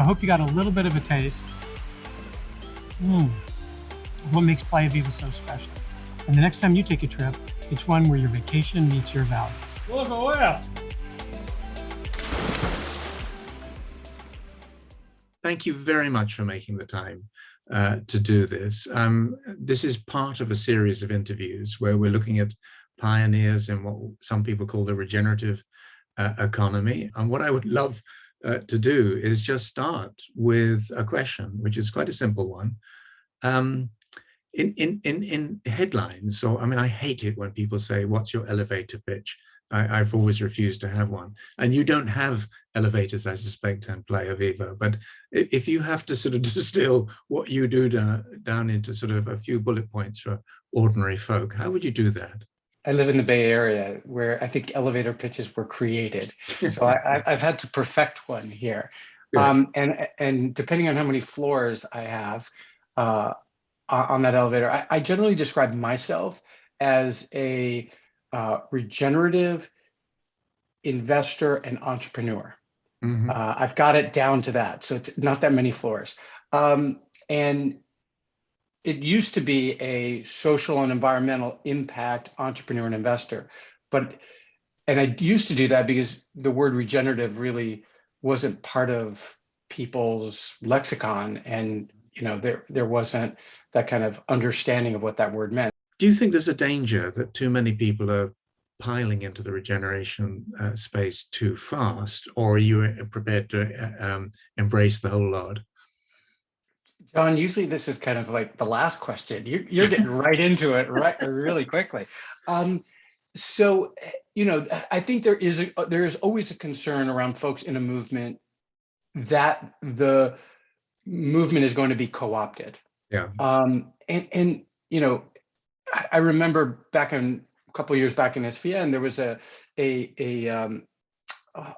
hope you got a little bit of a taste of what makes Playa Viva so special. And the next time you take a trip, it's one where your vacation meets your values. Look, well. Thank you very much for making the time to do this. This is part of a series of interviews where we're looking at pioneers in what some people call the regenerative economy. And what I would love to do is just start with a question, which is quite a simple one. In headlines, so I mean, I hate it when people say, "What's your elevator pitch?" I've always refused to have one. And you don't have elevators, I suspect, in Playa Viva. But if you have to sort of distill what you do down into sort of a few bullet points for ordinary folk, how would you do that? I live in the Bay Area, where I think elevator pitches were created. So I've had to perfect one here. And depending on how many floors I have on that elevator, I generally describe myself as a regenerative investor and entrepreneur. I've got it down to that. So it's not that many floors. And it used to be a social and environmental impact entrepreneur and investor. And I used to do that because the word regenerative really wasn't part of people's lexicon. And there wasn't that kind of understanding of what that word meant. Do you think there's a danger that too many people are piling into the regeneration space too fast, or are you prepared to embrace the whole lot? John, usually this is kind of like the last question. You're getting right into it, right, really quickly. So, I think there is always a concern around folks in a movement that the movement is going to be co-opted. Yeah. And I remember back in a couple of years back in SVN, there was a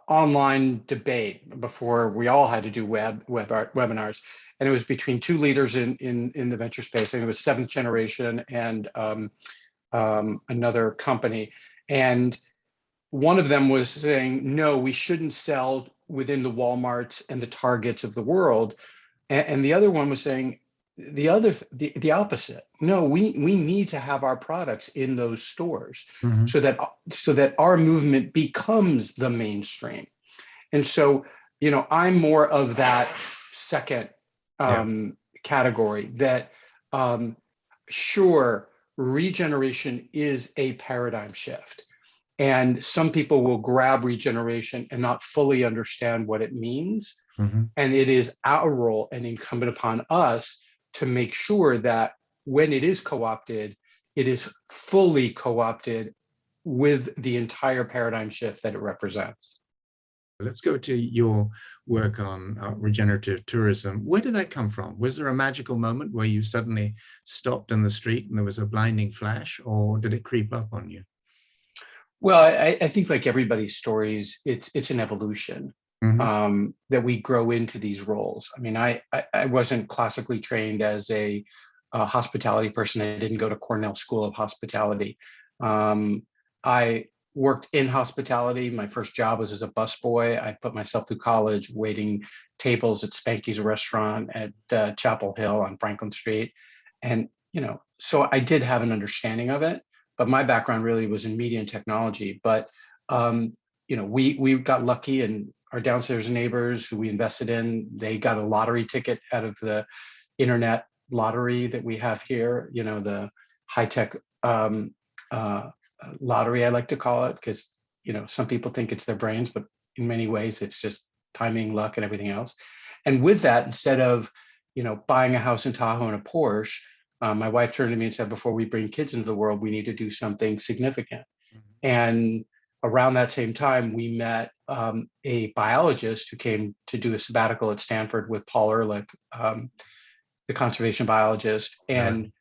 online debate before we all had to do webinars, and it was between two leaders in the venture space. And it was Seventh Generation and another company, and one of them was saying, no, we shouldn't sell within the Walmarts and the Targets of the world, and the other one was saying the opposite. No, we need to have our products in those stores so that our movement becomes the mainstream. And so, I'm more of that second category, that sure, regeneration is a paradigm shift. And some people will grab regeneration and not fully understand what it means. And it is our role and incumbent upon us to make sure that when it is co-opted, it is fully co-opted with the entire paradigm shift that it represents. Let's go to your work on regenerative tourism. Where did that come from? Was there a magical moment where you suddenly stopped in the street and there was a blinding flash, or did it creep up on you? Well, I think like everybody's stories, it's an evolution. That we grow into these roles. I mean, I wasn't classically trained as a hospitality person. I didn't go to Cornell School of Hospitality. I worked in hospitality. My first job was as a busboy. I put myself through college waiting tables at Spanky's restaurant at Chapel Hill on Franklin Street. And, so I did have an understanding of it, but my background really was in media and technology. But, we got lucky, and our downstairs neighbors who we invested in, they got a lottery ticket out of the internet lottery that we have here, the high-tech lottery, I like to call it, because, some people think it's their brains, but in many ways, it's just timing, luck, and everything else. And with that, instead of, buying a house in Tahoe and a Porsche, my wife turned to me and said, before we bring kids into the world, we need to do something significant. And around that same time, we met a biologist who came to do a sabbatical at Stanford with Paul Ehrlich, the conservation biologist. And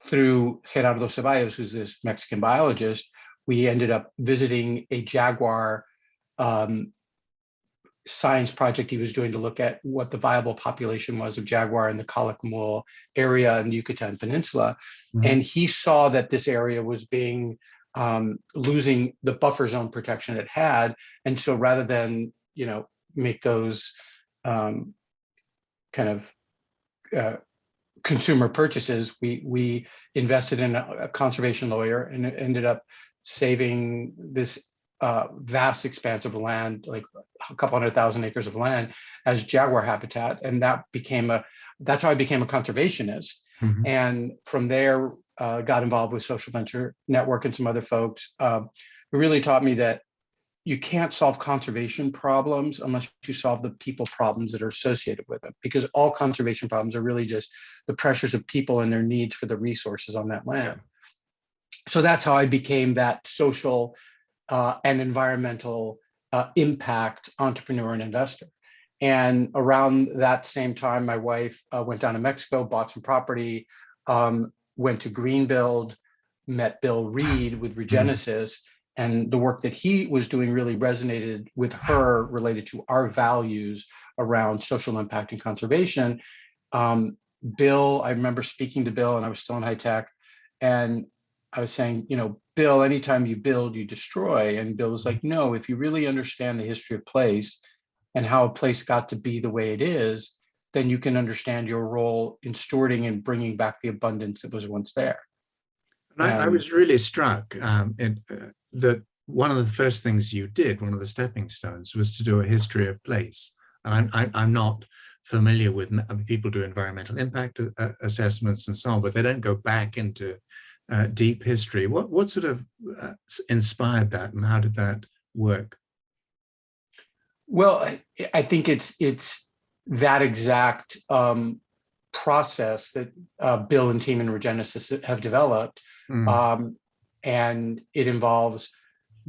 through Gerardo Ceballos, who's this Mexican biologist, we ended up visiting a jaguar science project he was doing to look at what the viable population was of jaguar in the Calakmul area in the Yucatan Peninsula. And he saw that this area was being losing the buffer zone protection it had. And so rather than, make those kind of consumer purchases, we invested in a conservation lawyer, and it ended up saving this vast expanse of land, like a couple 100,000 acres of land, as jaguar habitat. And that's how I became a conservationist. Mhm. And from there, got involved with Social Venture Network and some other folks, who really taught me that you can't solve conservation problems unless you solve the people problems that are associated with them, because all conservation problems are really just the pressures of people and their needs for the resources on that land. So that's how I became that social and environmental impact entrepreneur and investor. And around that same time, my wife went down to Mexico, bought some property, went to Greenbuild, met Bill Reed with Regenesis, and the work that he was doing really resonated with her, related to our values around social impact and conservation. Bill, I remember speaking to Bill, and I was still in high tech, and I was saying, Bill, anytime you build, you destroy. And Bill was like, no, if you really understand the history of place and how a place got to be the way it is, then you can understand your role in stewarding and bringing back the abundance that was once there. And I was really struck that one of the first things you did, one of the stepping stones, was to do a history of place. And I'm not familiar with, people do environmental impact assessments and so on, but they don't go back into deep history. What sort of inspired that, and how did that work? Well, I think it's that exact process that Bill and team in Regenesis have developed. And it involves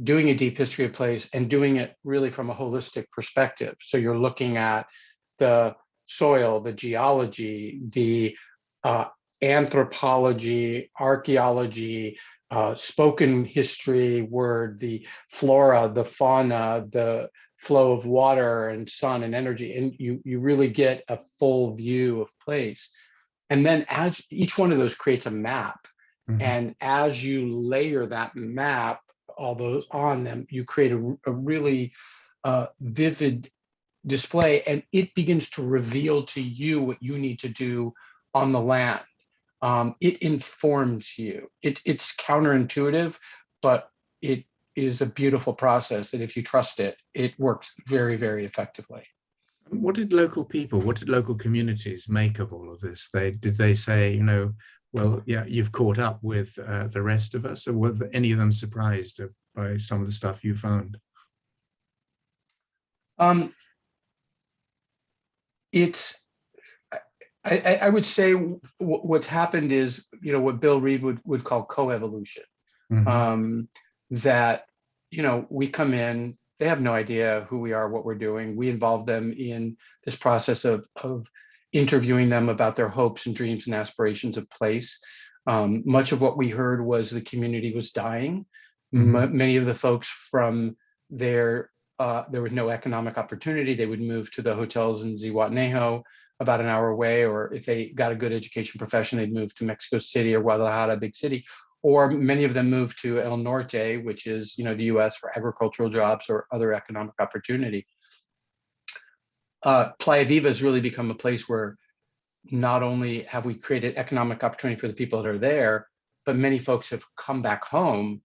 doing a deep history of place and doing it really from a holistic perspective. So you're looking at the soil, the geology, the anthropology, archaeology, spoken history, word, the flora, the fauna, the flow of water and sun and energy. And you really get a full view of place. And then as each one of those creates a map, and as you layer that map, all those on them, you create a really vivid display, and it begins to reveal to you what you need to do on the land. It informs you. It's counterintuitive, but it is a beautiful process that if you trust it, it works very, very effectively. What did local communities make of all of this? Did they say, well, yeah, you've caught up with the rest of us, or were any of them surprised by some of the stuff you found? I would say what's happened is, what Bill Reed would call coevolution. That, we come in, they have no idea who we are, what we're doing. We involve them in this process of interviewing them about their hopes and dreams and aspirations of place. Much of what we heard was the community was dying. Many of the folks from there was no economic opportunity. They would move to the hotels in Zihuatanejo, about an hour away, or if they got a good education profession, they'd move to Mexico City or Guadalajara, big city. Or many of them moved to El Norte, which is, the US, for agricultural jobs or other economic opportunity. Playa Viva has really become a place where not only have we created economic opportunity for the people that are there, but many folks have come back home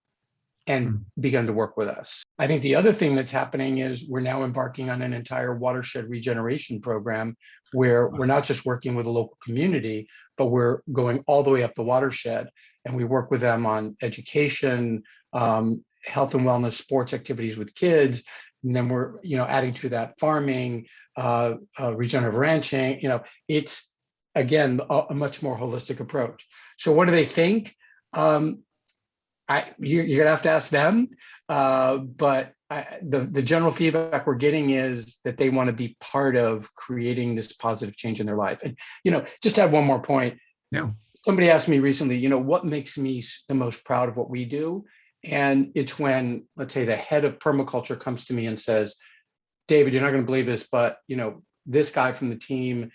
and begun to work with us. I think the other thing that's happening is we're now embarking on an entire watershed regeneration program, where we're not just working with a local community, but we're going all the way up the watershed, and we work with them on education, health and wellness, sports activities with kids. And then we're, adding to that farming, regenerative ranching. It's, again, a much more holistic approach. So what do they think? You're gonna have to ask them, but the general feedback we're getting is that they want to be part of creating this positive change in their life. And just to add one more point. Yeah. Somebody asked me recently, what makes me the most proud of what we do? And it's when, let's say, the head of permaculture comes to me and says, David, you're not going to believe this, but this guy from the team,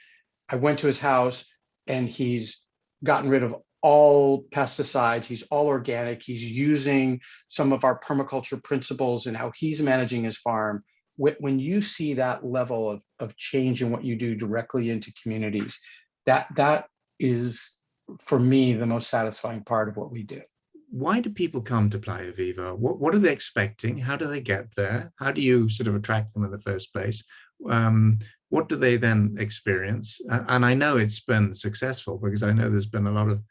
I went to his house and he's gotten rid of all pesticides. He's all organic. He's using some of our permaculture principles and how he's managing his farm. when you see that level of change in what you do directly into communities, that is, for me, the most satisfying part of what we do. Why do people come to Playa Viva? What are they expecting? How do they get there? How do you sort of attract them in the first place? What do they then experience? And I know it's been successful because I know there's been a lot of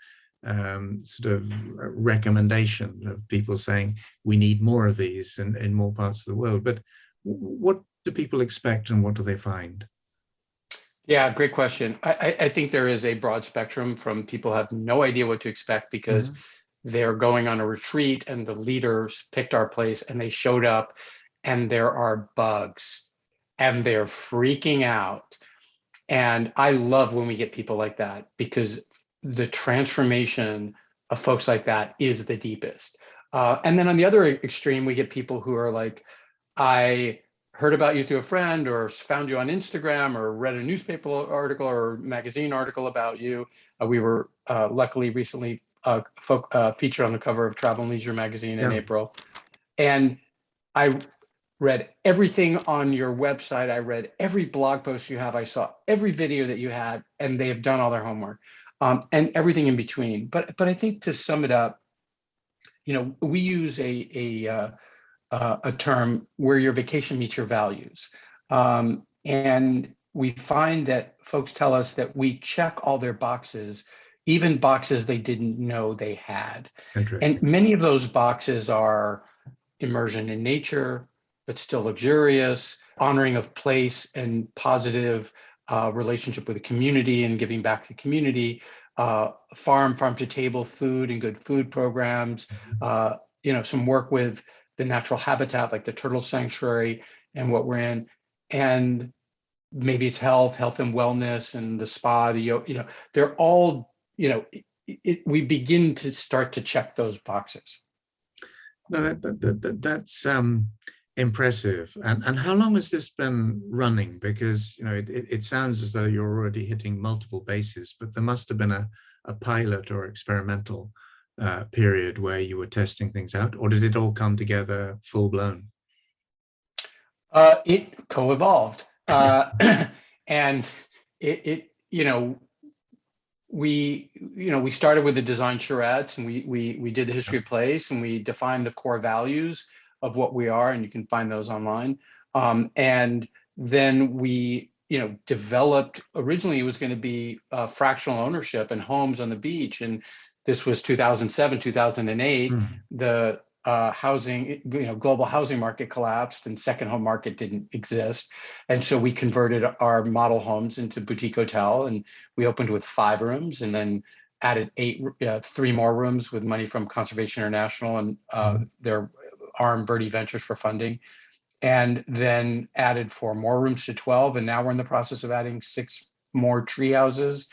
sort of recommendation of people saying we need more of these in more parts of the world. But what do people expect and what do they find? Yeah, great question. I think there is a broad spectrum from people have no idea what to expect because they're going on a retreat and the leaders picked our place and they showed up and there are bugs and they're freaking out. And I love when we get people like that because the transformation of folks like that is the deepest. And then on the other extreme, we get people who are like, I heard about you through a friend or found you on Instagram or read a newspaper article or magazine article about you. We were luckily recently featured on the cover of Travel and Leisure magazine in April. And I read everything on your website. I read every blog post you have. I saw every video that you had, and they have done all their homework and everything in between. But I think to sum it up, we use a term where your vacation meets your values. And we find that folks tell us that we check all their boxes, even boxes they didn't know they had. And many of those boxes are immersion in nature, but still luxurious, honoring of place and positive relationship with the community and giving back to the community, farm to table food and good food programs, some work with the natural habitat like the turtle sanctuary and what we're in, and maybe it's health and wellness and the spa, they're all, we begin to start to check those boxes. No, that's impressive. And how long has this been running? Because it sounds as though you're already hitting multiple bases, but there must have been a pilot or experimental period where you were testing things out, or did it all come together full blown? It co-evolved, and we started with the design charrettes, and we did the history of place, and we defined the core values of what we are, and you can find those online. And then we developed. Originally, it was going to be fractional ownership and homes on the beach, and this was 2007, 2008. The housing, global housing market collapsed and second home market didn't exist. And so we converted our model homes into boutique hotel, and we opened with 5 rooms and then added 3 more rooms with money from Conservation International and their arm Verde Ventures for funding. And then added 4 more rooms to 12. And now we're in the process of adding 6 more tree houses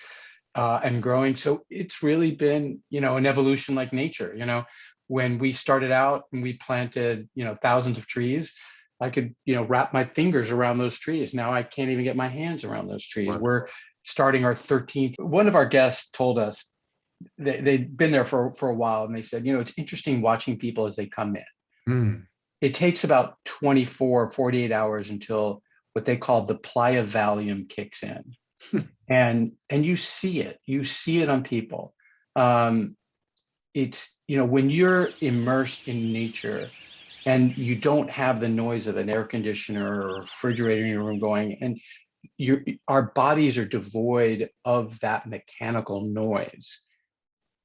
and growing. So it's really been, an evolution like nature. When we started out and we planted, thousands of trees, I could, wrap my fingers around those trees. Now I can't even get my hands around those trees. Wow. We're starting our 13th. One of our guests told us they'd been there for a while, and they said, it's interesting watching people as they come in. It takes about 24, 48 hours until what they call the Playa Valium kicks in. and you see it on people. It's, when you're immersed in nature and you don't have the noise of an air conditioner or refrigerator in your room going, and our bodies are devoid of that mechanical noise,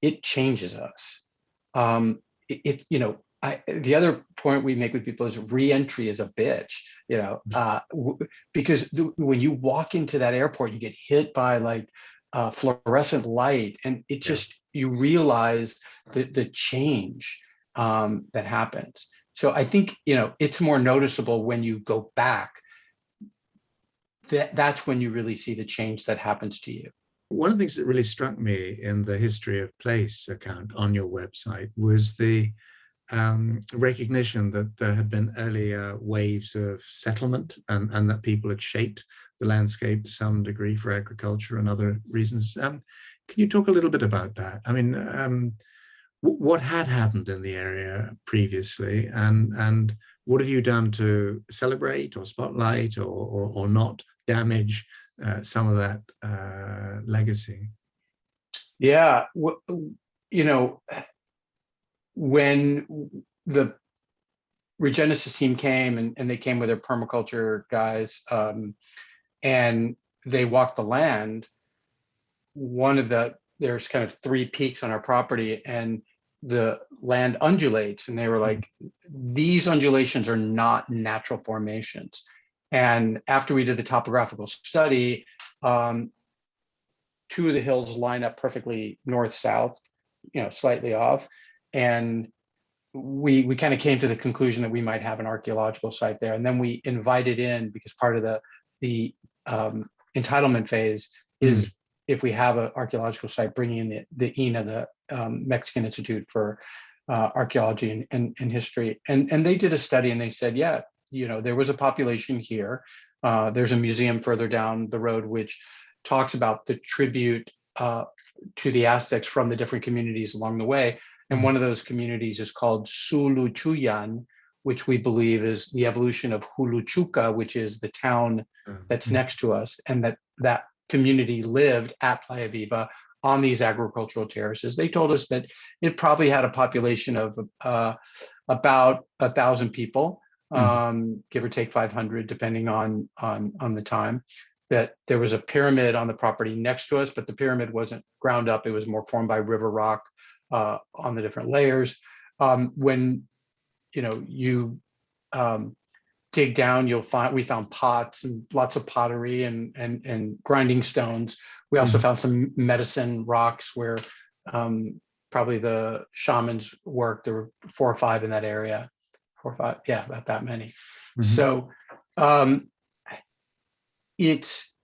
it changes us. The other point we make with people is re-entry is a bitch, because when you walk into that airport, you get hit by like fluorescent light, and it just, you realize the change that happens. So I think, it's more noticeable when you go back. That's when you really see the change that happens to you. One of the things that really struck me in the History of Place account on your website was the recognition that there had been earlier waves of settlement and that people had shaped the landscape to some degree for agriculture and other reasons. Can you talk a little bit about that? I mean, what had happened in the area previously, and what have you done to celebrate or spotlight or not damage some of that legacy? Yeah, you know, when the Regenesis team came and they came with their permaculture guys, and they walked the land, there's kind of 3 peaks on our property, and the land undulates, and they were like, these undulations are not natural formations. And after we did the topographical study, 2 of the hills line up perfectly north-south, slightly off. And we kind of came to the conclusion that we might have an archaeological site there. And then we invited in, because part of the entitlement phase is, if we have an archaeological site, bringing in the INA, the Mexican Institute for Archaeology and History. And they did a study, and they said, yeah, there was a population here. There's a museum further down the road which talks about the tribute to the Aztecs from the different communities along the way. And one of those communities is called Suluchuyan, which we believe is the evolution of Huluchuca, which is the town that's next to us. And that community lived at Playa Viva on these agricultural terraces. They told us that it probably had a population of about 1,000 people, give or take 500, depending on the time. That there was a pyramid on the property next to us, but the pyramid wasn't ground up. It was more formed by river rock on the different layers. When you dig down, we found pots and lots of pottery and grinding stones. We also found some medicine rocks where probably the shamans worked. There were 4 or 5 in that area. 4 or 5, yeah, about that many. So it's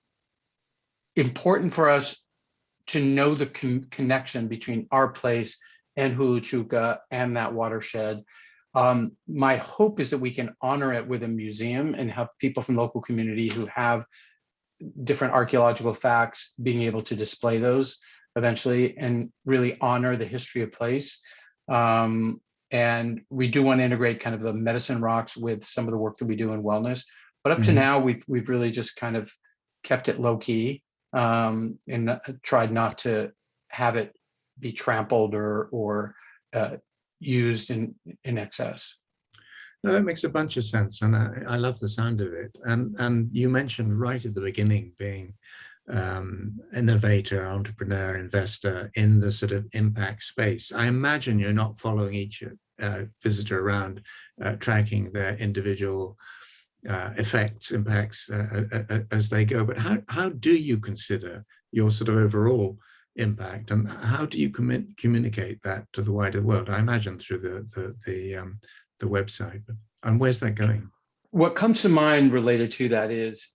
important for us to know the connection between our place and Huluchuca and that watershed. My hope is that we can honor it with a museum and have people from the local community who have different archaeological facts being able to display those eventually and really honor the history of place. And we do want to integrate kind of the medicine rocks with some of the work that we do in wellness. But up to now, we've really just kind of kept it low key and tried not to have it be trampled or used in excess. No, that makes a bunch of sense, and I love the sound of it. And you mentioned right at the beginning being innovator, entrepreneur, investor in the sort of impact space. I imagine you're not following each visitor around, tracking their individual impacts as they go. But how do you consider your sort of overall impact, and how do you communicate that to the wider world? I imagine through the website, and where's that going? What comes to mind related to that is,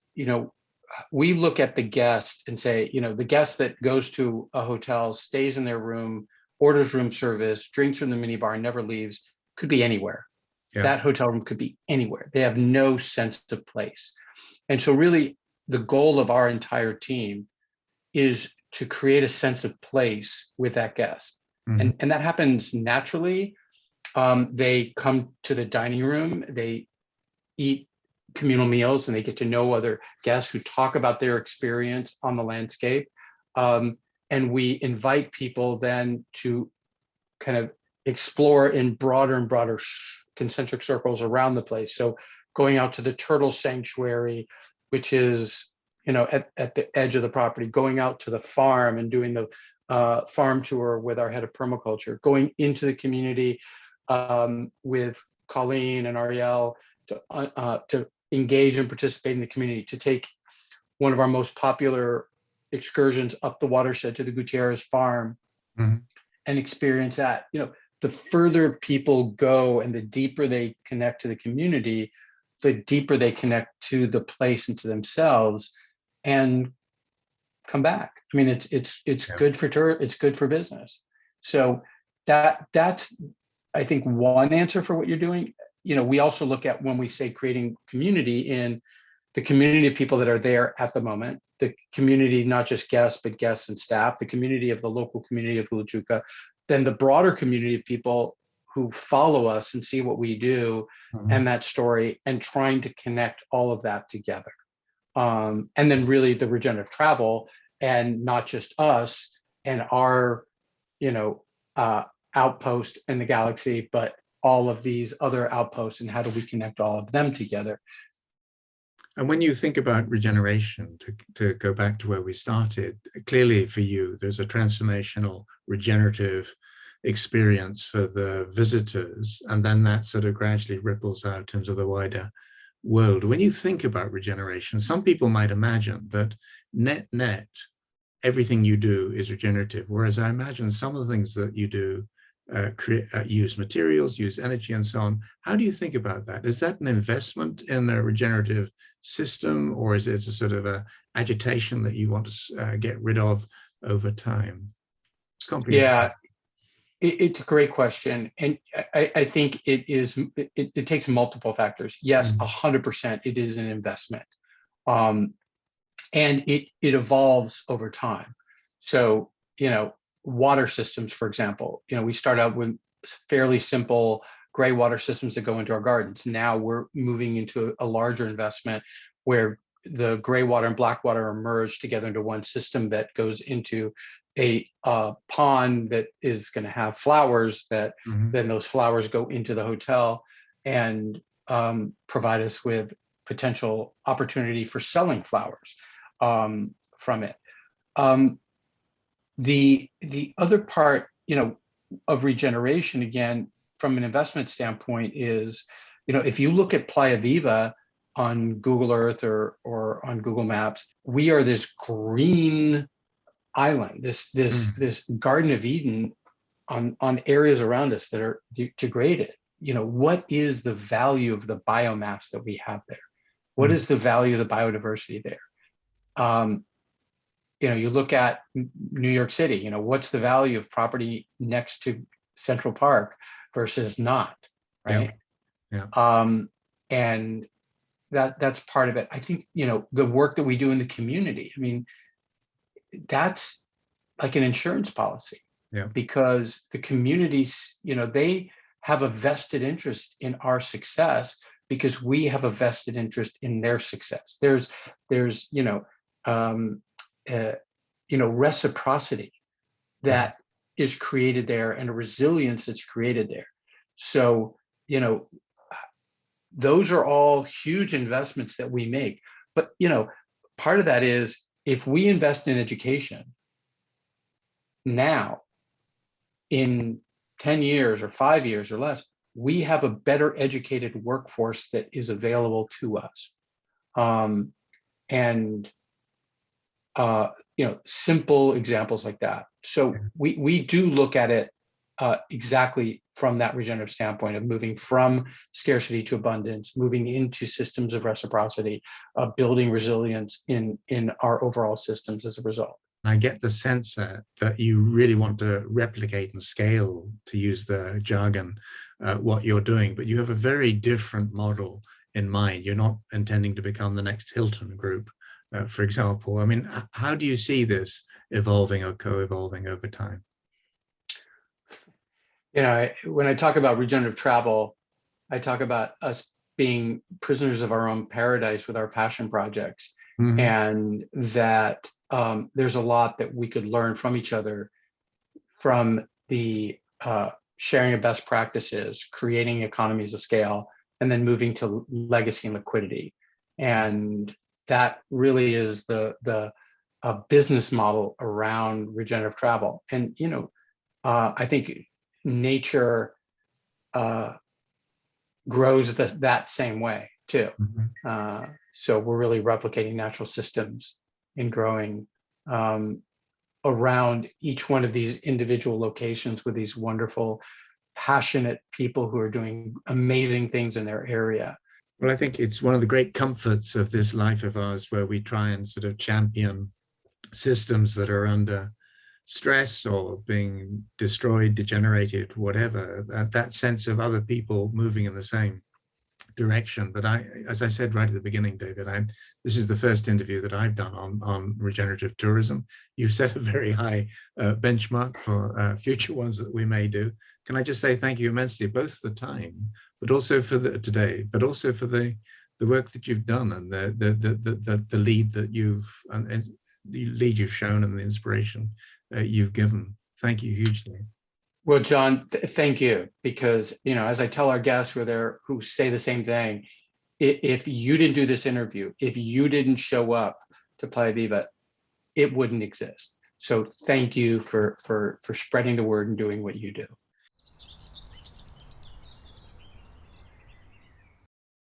we look at the guest and say, the guest that goes to a hotel, stays in their room, orders room service, drinks from the minibar, never leaves, could be anywhere. Yeah. That hotel room could be anywhere. They have no sense of place. And so really the goal of our entire team is to create a sense of place with that guest. And that happens naturally. They come to the dining room, they eat communal meals, and they get to know other guests who talk about their experience on the landscape. And we invite people then to kind of explore in broader and broader concentric circles around the place. So going out to the turtle sanctuary, which is, at the edge of the property, going out to the farm and doing the farm tour with our head of permaculture, going into the community with Colleen and Ariel to engage and participate in the community, to take one of our most popular excursions up the watershed to the Gutierrez farm and experience that. The further people go and the deeper they connect to the community, the deeper they connect to the place and to themselves and come back. I mean, it's good for it's good for business. So that's, I think, one answer for what you're doing. We also look at, when we say creating community, in the community of people that are there at the moment, the community, not just guests, but guests and staff, the community of the local community of Huluchuca, then the broader community of people who follow us and see what we do and that story, and trying to connect all of that together. And then really the regenerative travel, and not just us and our, outpost in the galaxy, but all of these other outposts, and how do we connect all of them together. And when you think about regeneration, to go back to where we started, clearly for you, there's a transformational regenerative experience for the visitors, and then that sort of gradually ripples out into the wider world. When you think about regeneration, some people might imagine that net, everything you do is regenerative, whereas I imagine some of the things that you do use materials, use energy, and so on. How do you think about that? Is that an investment in a regenerative system, or is it a sort of a agitation that you want to get rid of over time? Yeah, it's a great question, and I think it takes multiple factors. Yes, 100%, it is an investment, and it evolves over time. So water systems, for example, we start out with fairly simple gray water systems that go into our gardens. Now we're moving into a larger investment where the gray water and black water are merged together into one system that goes into a pond that is going to have flowers that then those flowers go into the hotel and provide us with potential opportunity for selling flowers from it. The other part, of regeneration, again, from an investment standpoint, is, if you look at Playa Viva on Google Earth or on Google Maps, we are this green island, this Garden of Eden on areas around us that are degraded. What is the value of the biomass that we have there? What is the value of the biodiversity there? You look at New York City, what's the value of property next to Central Park versus not, right? Yeah. And that's part of it. I think, the work that we do in the community, that's like an insurance policy, because the communities, they have a vested interest in our success because we have a vested interest in their success. There's reciprocity that is created there, and a resilience that's created there. So, those are all huge investments that we make. But, part of that is, if we invest in education now, in 10 years or 5 years or less, we have a better educated workforce that is available to us. Simple examples like that. So we do look at it exactly from that regenerative standpoint of moving from scarcity to abundance, moving into systems of reciprocity, building resilience in our overall systems as a result. I get the sense that you really want to replicate and scale, to use the jargon, what you're doing, but you have a very different model in mind. You're not intending to become the next Hilton Group, for example. How do you see this evolving or co-evolving over time? When I talk about regenerative travel, I talk about us being prisoners of our own paradise with our passion projects, and that there's a lot that we could learn from each other, from the sharing of best practices, creating economies of scale, and then moving to legacy and liquidity. And that really is the business model around regenerative travel. And I think nature grows that same way too. So we're really replicating natural systems and growing around each one of these individual locations with these wonderful, passionate people who are doing amazing things in their area. Well, I think it's one of the great comforts of this life of ours, where we try and sort of champion systems that are under stress or being destroyed, degenerated, whatever, that sense of other people moving in the same direction. But as I said right at the beginning, David, this is the first interview that I've done on regenerative tourism. You've set a very high benchmark for future ones that we may do. Can I just say thank you immensely, both for the time, but also for today, but also for the work that you've done and the lead that and the lead you've shown and the inspiration you've given. Thank you hugely. Well, John, thank you, because, you know, as I tell our guests who are there who say the same thing, if you didn't do this interview, if you didn't show up to Playa Viva, it wouldn't exist. So thank you for spreading the word and doing what you do.